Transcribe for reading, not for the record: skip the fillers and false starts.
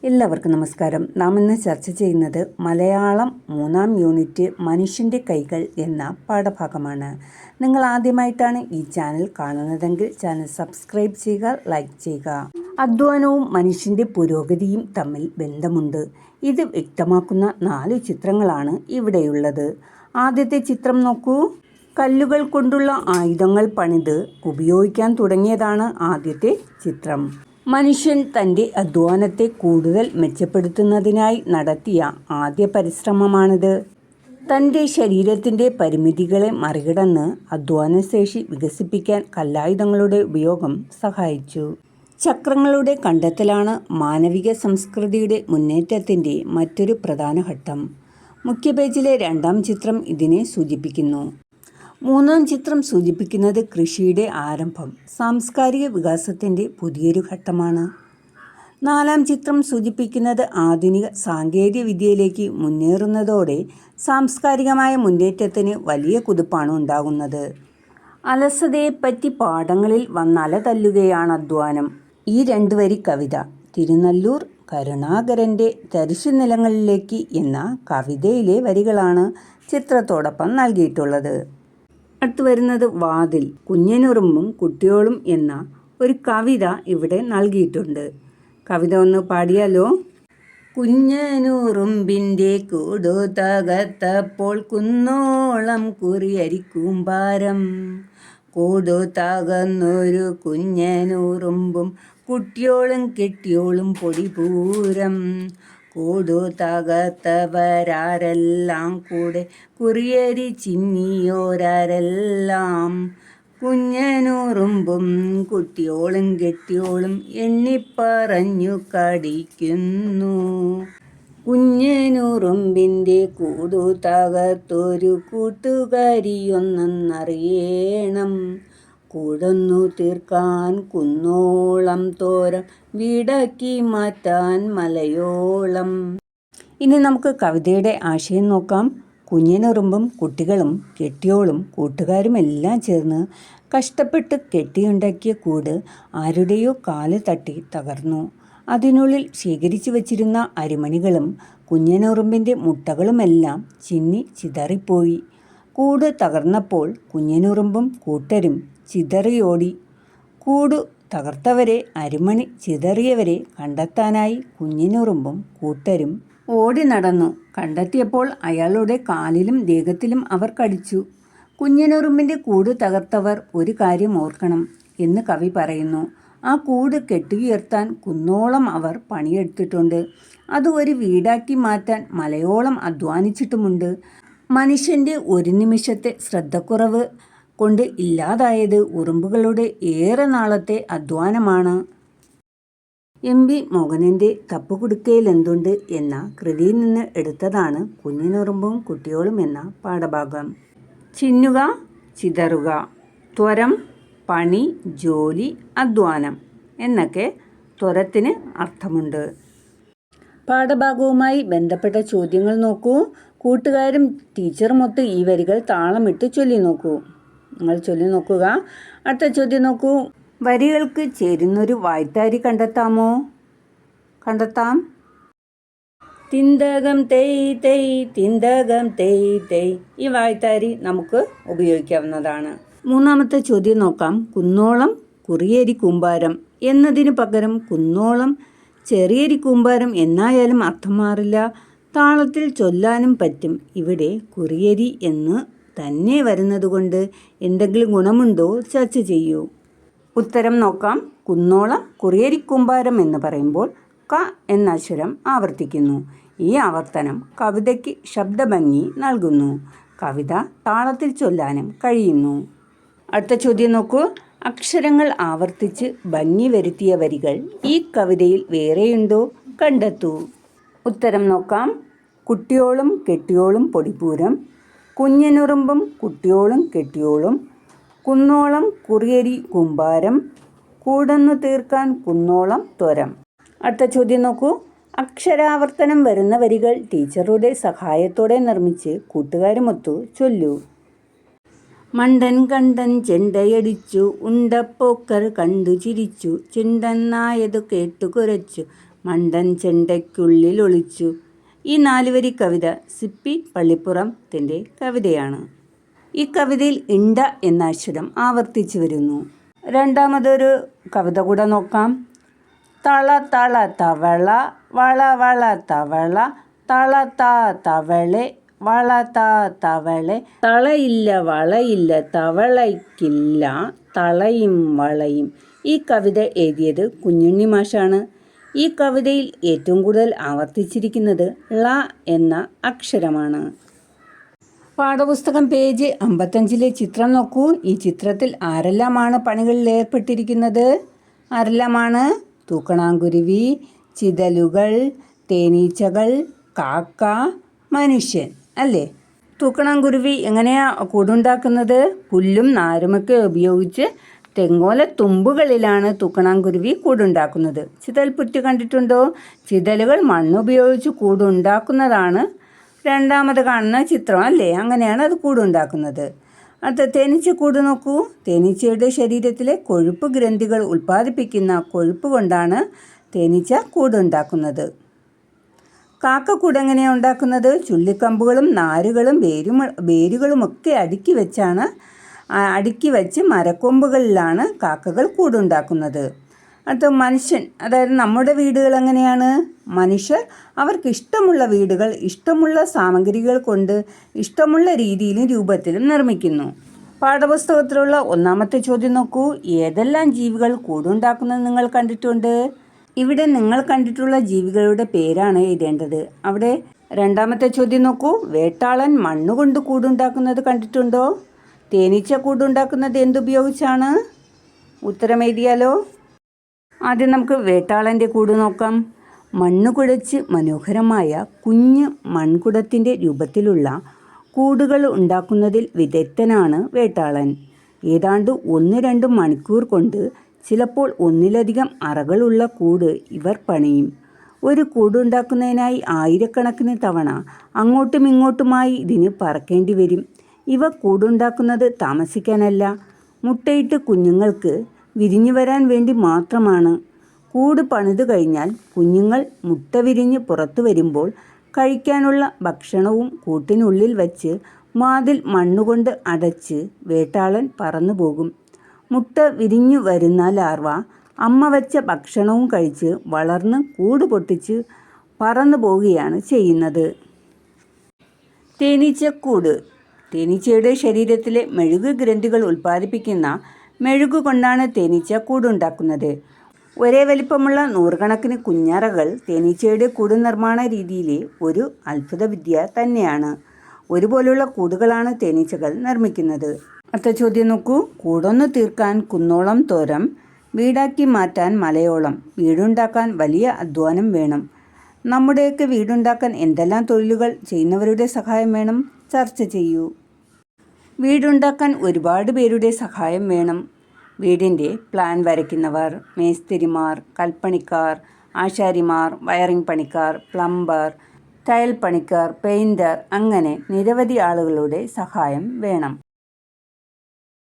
എല്ലാവർക്കും നമസ്കാരം. നാം ഇന്ന് ചർച്ച ചെയ്യുന്നത് മലയാളം 3-ാം യൂണിറ്റ് മനുഷ്യൻ്റെ കൈകൾ എന്ന പാഠഭാഗമാണ്. നിങ്ങൾ ആദ്യമായിട്ടാണ് ഈ ചാനൽ കാണുന്നതെങ്കിൽ ചാനൽ സബ്സ്ക്രൈബ് ചെയ്യുക, ലൈക്ക് ചെയ്യുക. അധ്വാനവും മനുഷ്യൻ്റെ പുരോഗതിയും തമ്മിൽ ബന്ധമുണ്ട്. ഇത് വ്യക്തമാക്കുന്ന 4 ചിത്രങ്ങളാണ് ഇവിടെയുള്ളത്. ആദ്യത്തെ ചിത്രം നോക്കൂ. കല്ലുകൾ കൊണ്ടുള്ള ആയുധങ്ങൾ പണിത് ഉപയോഗിക്കാൻ തുടങ്ങിയതാണ് ആദ്യത്തെ ചിത്രം. മനുഷ്യൻ തൻ്റെ അധ്വാനത്തെ കൂടുതൽ മെച്ചപ്പെടുത്തുന്നതിനായി നടത്തിയ ആദ്യ പരിശ്രമമാണിത്. തൻ്റെ ശരീരത്തിൻ്റെ പരിമിതികളെ മറികടന്ന് അധ്വാനശേഷി വികസിപ്പിക്കാൻ കല്ലായുധങ്ങളുടെ ഉപയോഗം സഹായിച്ചു. ചക്രങ്ങളുടെ കണ്ടെത്തലാണ് മാനവിക സംസ്കൃതിയുടെ മുന്നേറ്റത്തിൻ്റെ മറ്റൊരു പ്രധാന ഘട്ടം. മുഖ്യ പേജിലെ 2-ാം ചിത്രം ഇതിനെ സൂചിപ്പിക്കുന്നു. 3-ാം ചിത്രം സൂചിപ്പിക്കുന്നത് കൃഷിയുടെ ആരംഭം, സാംസ്കാരിക വികാസത്തിൻ്റെ പുതിയൊരു ഘട്ടമാണ്. 4-ാം ചിത്രം സൂചിപ്പിക്കുന്നത് ആധുനിക സാങ്കേതിക വിദ്യയിലേക്ക് മുന്നേറുന്നതോടെ സാംസ്കാരികമായ മുന്നേറ്റത്തിന് വലിയ കുതിപ്പാണ് ഉണ്ടാകുന്നത്. അലസതയെപ്പറ്റി പാഠങ്ങളിൽ വന്നല തല്ലുകയാണ് അധ്വാനം. ഈ 2 വരി കവിത തിരുനല്ലൂർ കരുണാകരൻ്റെ തരിശുനിലങ്ങളിലേക്ക് എന്ന കവിതയിലെ വരികളാണ് ചിത്രത്തോടൊപ്പം നൽകിയിട്ടുള്ളത്. അടുത്ത് വരുന്നത് വാതിൽ. കുഞ്ഞനുറുമ്പും കുട്ടിയോളും എന്ന ഒരു കവിത ഇവിടെ നൽകിയിട്ടുണ്ട്. കവിത ഒന്ന് പാടിയാലോ? കുഞ്ഞനുറുമ്പിൻ്റെ കൂടു തകർത്തപ്പോൾ കുന്നോളം കുറിയരിക്കൂമ്പാരം, കൂടു തകർന്നൊരു കുഞ്ഞനുറുമ്പും കുട്ടിയോളും കെട്ടിയോളും പൊടിപൂരം, കൂടു തകർത്തവരാരെല്ലാം കൂടെ കുറിയരി ചിന്നിയോരാരെല്ലാം, കുഞ്ഞനുറുമ്പും കുട്ടിയോളും കെട്ടിയോളും എണ്ണിപ്പറഞ്ഞു കടിക്കുന്നു. കുഞ്ഞനുറുമ്പിൻ്റെ കൂടു തകർത്തൊരു കൂട്ടുകാരിയൊന്നറിയണം, കൂടൊന്നു തീർക്കാൻ കുന്നോളം തോരം വീടാക്കി മാറ്റാൻ മലയോളം. ഇനി നമുക്ക് കവിതയുടെ ആശയം നോക്കാം. കുഞ്ഞനുറുമ്പും കുട്ടികളും കെട്ടിയോളും കൂട്ടുകാരുമെല്ലാം ചേർന്ന് കഷ്ടപ്പെട്ട് കെട്ടിയുണ്ടാക്കിയ കൂട് ആരുടെയോ കാല് തട്ടി തകർന്നു. അതിനുള്ളിൽ ശേഖരിച്ചു വച്ചിരുന്ന അരിമണികളും കുഞ്ഞനുറുമ്പിൻ്റെ മുട്ടകളുമെല്ലാം ചിന്നി ചിതറിപ്പോയി. കൂട് തകർന്നപ്പോൾ കുഞ്ഞനുറുമ്പും കൂട്ടരും ചിതറിയോടി. കൂടു തകർത്തവരെ, അരിമണി ചിതറിയവരെ കണ്ടെത്താനായി കുഞ്ഞനുറുമ്പും കൂട്ടരും ഓടി നടന്നു. കണ്ടെത്തിയപ്പോൾ അയാളുടെ കാലിലും ദേഹത്തിലും അവർ കടിച്ചു. കുഞ്ഞനുറുമ്പിൻ്റെ കൂട് തകർത്തവർ ഒരു കാര്യം ഓർക്കണം എന്ന് കവി പറയുന്നു. ആ കൂട് കെട്ടിയുയർത്താൻ കുന്നോളം അവർ പണിയെടുത്തിട്ടുണ്ട്. അത് ഒരു വീടാക്കി മാറ്റാൻ മലയോളം അധ്വാനിച്ചിട്ടുമുണ്ട്. മനുഷ്യൻ്റെ ഒരു നിമിഷത്തെ ശ്രദ്ധക്കുറവ് കൊണ്ട് ഇല്ലാതായത് ഉറുമ്പുകളുടെ ഏറെ നാളത്തെ അധ്വാനമാണ്. എം.വി. മോഹനൻ്റെ തപ്പുകുടുക്കയിലെന്തുണ്ട് എന്ന കൃതിയിൽ നിന്ന് എടുത്തതാണ് കുഞ്ഞനുറുമ്പും കുട്ടിയോളും എന്ന പാഠഭാഗം. ചിന്നുക, ചിതറുക, ത്വരം, പണി, ജോലി, അധ്വാനം എന്നൊക്കെ ത്വരത്തിന് അർത്ഥമുണ്ട്. പാഠഭാഗവുമായി ബന്ധപ്പെട്ട ചോദ്യങ്ങൾ നോക്കൂ. കൂട്ടുകാരും ടീച്ചറുമൊത്ത് ഈ വരികൾ താളമിട്ട് ചൊല്ലി നോക്കൂ. നിങ്ങൾ ചൊല്ലി നോക്കുക. അടുത്ത ചോദ്യം നോക്കൂ. വരികൾക്ക് ചേരുന്നൊരു വായ്ത്താരി കണ്ടെത്താമോ? കണ്ടെത്താം. തിന്തകം തെയ് തെയ്, തിന്തകം തെയ് തെയ്. ഈ വായ്ത്താരി നമുക്ക് ഉപയോഗിക്കാവുന്നതാണ്. 3-ാമത്തെ ചോദ്യം നോക്കാം. കുന്നോളം കുറിയരി കൂമ്പാരം എന്നതിനു പകരം കുന്നോളം ചെറിയരി കൂമ്പാരം എന്നായാലും അർത്ഥം മാറില്ല. താളത്തിൽ ചൊല്ലാനും പറ്റും. ഇവിടെ കുറിയരി എന്ന് തന്നെ വരുന്നതുകൊണ്ട് എന്തെങ്കിലും ഗുണമുണ്ടോ ചർച്ച ചെയ്യൂ. ഉത്തരം നോക്കാം. കുന്നോളം കുറിയരിക്കൂമ്പാരം എന്ന് പറയുമ്പോൾ ക എന്ന അക്ഷരം ആവർത്തിക്കുന്നു. ഈ ആവർത്തനം കവിതയ്ക്ക് ശബ്ദഭംഗി നൽകുന്നു. കവിത താളത്തിൽ ചൊല്ലാനും കഴിയുന്നു. അടുത്ത ചോദ്യം നോക്കൂ. അക്ഷരങ്ങൾ ആവർത്തിച്ച് ഭംഗി വരുത്തിയ വരികൾ ഈ കവിതയിൽ വേറെയുണ്ടോ? കണ്ടെത്തൂ. ഉത്തരം നോക്കാം. കുട്ടിയോളും കെട്ടിയോളും പൊടിപൂരം, കുഞ്ഞനുറുമ്പും കുട്ടിയോളും കെട്ടിയോളും, കുന്നോളം കുറിയരി കൂമ്പാരം, കൂടൊന്നു തീർക്കാൻ കുന്നോളം ത്വരം. അടുത്ത ചോദ്യം നോക്കൂ. അക്ഷരാവർത്തനം വരുന്ന വരികൾ ടീച്ചറുടെ സഹായത്തോടെ നിർമ്മിച്ച് കൂട്ടുകാരുമൊത്തു ചൊല്ലൂ. മണ്ടൻ കണ്ടൻ ചെണ്ടയടിച്ചു, ഉണ്ടപ്പോക്കർ കണ്ടു ചിരിച്ചു, ചിണ്ടെന്നായതു കേട്ടു കുരച്ചു, മണ്ടൻ ചെണ്ടയ്ക്കുള്ളിൽ ഒളിച്ചു. ഈ 4 വരി കവിത സിപ്പി പള്ളിപ്പുറത്തിൻ്റെ കവിതയാണ്. ഈ കവിതയിൽ ഇണ്ട എന്ന അക്ഷരം ആവർത്തിച്ചു വരുന്നു. രണ്ടാമതൊരു കവിത കൂടെ നോക്കാം. തള തള തവള വള വള തവള തള താ തവളെ വള താ തവളെ. തളയില്ല വളയില്ല തവളയ്ക്കില്ല തളയും വളയും. ഈ കവിത എഴുതിയത് കുഞ്ഞുണ്ണി മാഷാണ്. ഈ കവിതയിൽ ഏറ്റവും കൂടുതൽ ആവർത്തിച്ചിരിക്കുന്നത് ള എന്ന അക്ഷരമാണ്. പാഠപുസ്തകം പേജ് 55 ചിത്രം നോക്കൂ. ഈ ചിത്രത്തിൽ ആരെല്ലാമാണ് പണികളിൽ ഏർപ്പെട്ടിരിക്കുന്നത്? ആരെല്ലാമാണ്? തൂക്കണാങ്കുരുവി, ചിതലുകൾ, തേനീച്ചകൾ, കാക്ക, മനുഷ്യൻ അല്ലേ? തൂക്കണാങ്കുരുവി എങ്ങനെയാ കൂടുണ്ടാക്കുന്നത്? പുല്ലും നാരുമൊക്കെ ഉപയോഗിച്ച് തെങ്ങോല തുമ്പുകളിലാണ് തൂക്കണാങ്കുരുവി കൂടുണ്ടാക്കുന്നത്. ചിതൽപുറ്റ് കണ്ടിട്ടുണ്ടോ? ചിതലുകൾ മണ്ണുപയോഗിച്ച് കൂടുണ്ടാക്കുന്നതാണ് രണ്ടാമത് കാണുന്ന ചിത്രം അല്ലേ? അങ്ങനെയാണ് അത് കൂടുണ്ടാക്കുന്നത്. അടുത്ത തേനീച്ചക്കൂട് നോക്കൂ. തേനീച്ചയുടെ ശരീരത്തിലെ കൊഴുപ്പ് ഗ്രന്ഥികൾ ഉൽപ്പാദിപ്പിക്കുന്ന കൊഴുപ്പ് കൊണ്ടാണ് തേനീച്ച കൂടുണ്ടാക്കുന്നത്. കാക്കക്കൂട് എങ്ങനെയാണ് ഉണ്ടാക്കുന്നത്? ചുള്ളിക്കമ്പുകളും നാരുകളും വേരുകളുമൊക്കെ അടുക്കി വെച്ച് മരക്കൊമ്പുകളിലാണ് കാക്കകൾ കൂടുണ്ടാക്കുന്നത്. അടുത്ത മനുഷ്യൻ, അതായത് നമ്മുടെ വീടുകൾ എങ്ങനെയാണ്? മനുഷ്യർ അവർക്ക് ഇഷ്ടമുള്ള വീടുകൾ ഇഷ്ടമുള്ള സാമഗ്രികൾ കൊണ്ട് ഇഷ്ടമുള്ള രീതിയിലും രൂപത്തിലും നിർമ്മിക്കുന്നു. പാഠപുസ്തകത്തിലുള്ള ഒന്നാമത്തെ ചോദ്യം നോക്കൂ. ഏതെല്ലാം ജീവികൾ കൂടുണ്ടാക്കുന്നത് നിങ്ങൾ കണ്ടിട്ടുണ്ട്? ഇവിടെ നിങ്ങൾ കണ്ടിട്ടുള്ള ജീവികളുടെ പേരാണ് എഴുതേണ്ടത്. അവിടെ രണ്ടാമത്തെ ചോദ്യം നോക്കൂ. വേട്ടാളൻ മണ്ണുകൊണ്ട് കൂടുണ്ടാക്കുന്നത് കണ്ടിട്ടുണ്ടോ? തേനീച്ച കൂടുണ്ടാക്കുന്നത് എന്തുപയോഗിച്ചാണ്? ഉത്തരം എഴുതിയാലോ? ആദ്യം നമുക്ക് വേട്ടാളൻ്റെ കൂട് നോക്കാം. മണ്ണ് കുഴച്ച് മനോഹരമായ കുഞ്ഞ് മൺകുടത്തിൻ്റെ രൂപത്തിലുള്ള കൂടുകൾ ഉണ്ടാക്കുന്നതിൽ വിദഗ്ധനാണ് വേട്ടാളൻ. ഏതാണ്ട് 1-2 മണിക്കൂർ കൊണ്ട് ചിലപ്പോൾ ഒന്നിലധികം അറകളുള്ള കൂട് ഇവർ പണിയും. ഒരു കൂടുണ്ടാക്കുന്നതിനായി ആയിരക്കണക്കിന് തവണ അങ്ങോട്ടും ഇങ്ങോട്ടുമായി ഇതിന് പറക്കേണ്ടി വരും. ഇവ കൂടുണ്ടാക്കുന്നത് താമസിക്കാനല്ല, മുട്ടയിട്ട് കുഞ്ഞുങ്ങൾക്ക് വിരിഞ്ഞു വരാൻ വേണ്ടി മാത്രമാണ്. കൂട് പണിതു കഴിഞ്ഞാൽ കുഞ്ഞുങ്ങൾ മുട്ട വിരിഞ്ഞ് പുറത്തു വരുമ്പോൾ കഴിക്കാനുള്ള ഭക്ഷണവും കൂട്ടിനുള്ളിൽ വച്ച് വാതിൽ മണ്ണുകൊണ്ട് അടച്ച് വേട്ടാളൻ പറന്നു പോകും. മുട്ട വിരിഞ്ഞു വരുന്ന ലാർവ അമ്മ വച്ച ഭക്ഷണവും കഴിച്ച് വളർന്ന് കൂട് പൊട്ടിച്ച് പറന്നു പോവുകയാണ് ചെയ്യുന്നത്. തേനീച്ചക്കൂട്. തേനീച്ചയുടെ ശരീരത്തിലെ മെഴുക് ഗ്രന്ഥികൾ ഉൽപ്പാദിപ്പിക്കുന്ന മെഴുകു കൊണ്ടാണ് തേനീച്ച കൂടുണ്ടാക്കുന്നത്. ഒരേ വലിപ്പമുള്ള 100 കുഞ്ഞറകൾ തേനീച്ചയുടെ കൂട് നിർമ്മാണ രീതിയിലെ ഒരു അത്ഭുത വിദ്യ തന്നെയാണ്. ഒരുപോലുള്ള കൂടുകളാണ് തേനീച്ചകൾ നിർമ്മിക്കുന്നത്. അടുത്ത ചോദ്യം നോക്കൂ. കൂടൊന്നു തീർക്കാൻ കുന്നോളം തോരം, വീടാക്കി മാറ്റാൻ മലയോളം. വീടുണ്ടാക്കാൻ വലിയ അധ്വാനം വേണം. നമ്മുടെയൊക്കെ വീടുണ്ടാക്കാൻ എന്തെല്ലാം തൊഴിലുകൾ ചെയ്യുന്നവരുടെ സഹായം വേണം? ചർച്ച ചെയ്യൂ. വീടുണ്ടാക്കാൻ ഒരുപാട് പേരുടെ സഹായം വേണം. വീടിൻ്റെ പ്ലാൻ വരയ്ക്കുന്നവർ, മേസ്തിരിമാർ, കൽപ്പണിക്കാർ, ആശാരിമാർ, വയറിംഗ് പണിക്കാർ, പ്ലംബർ, ടൈൽ പണിക്കാർ, പെയിൻറ്റർ, അങ്ങനെ നിരവധി ആളുകളുടെ സഹായം വേണം.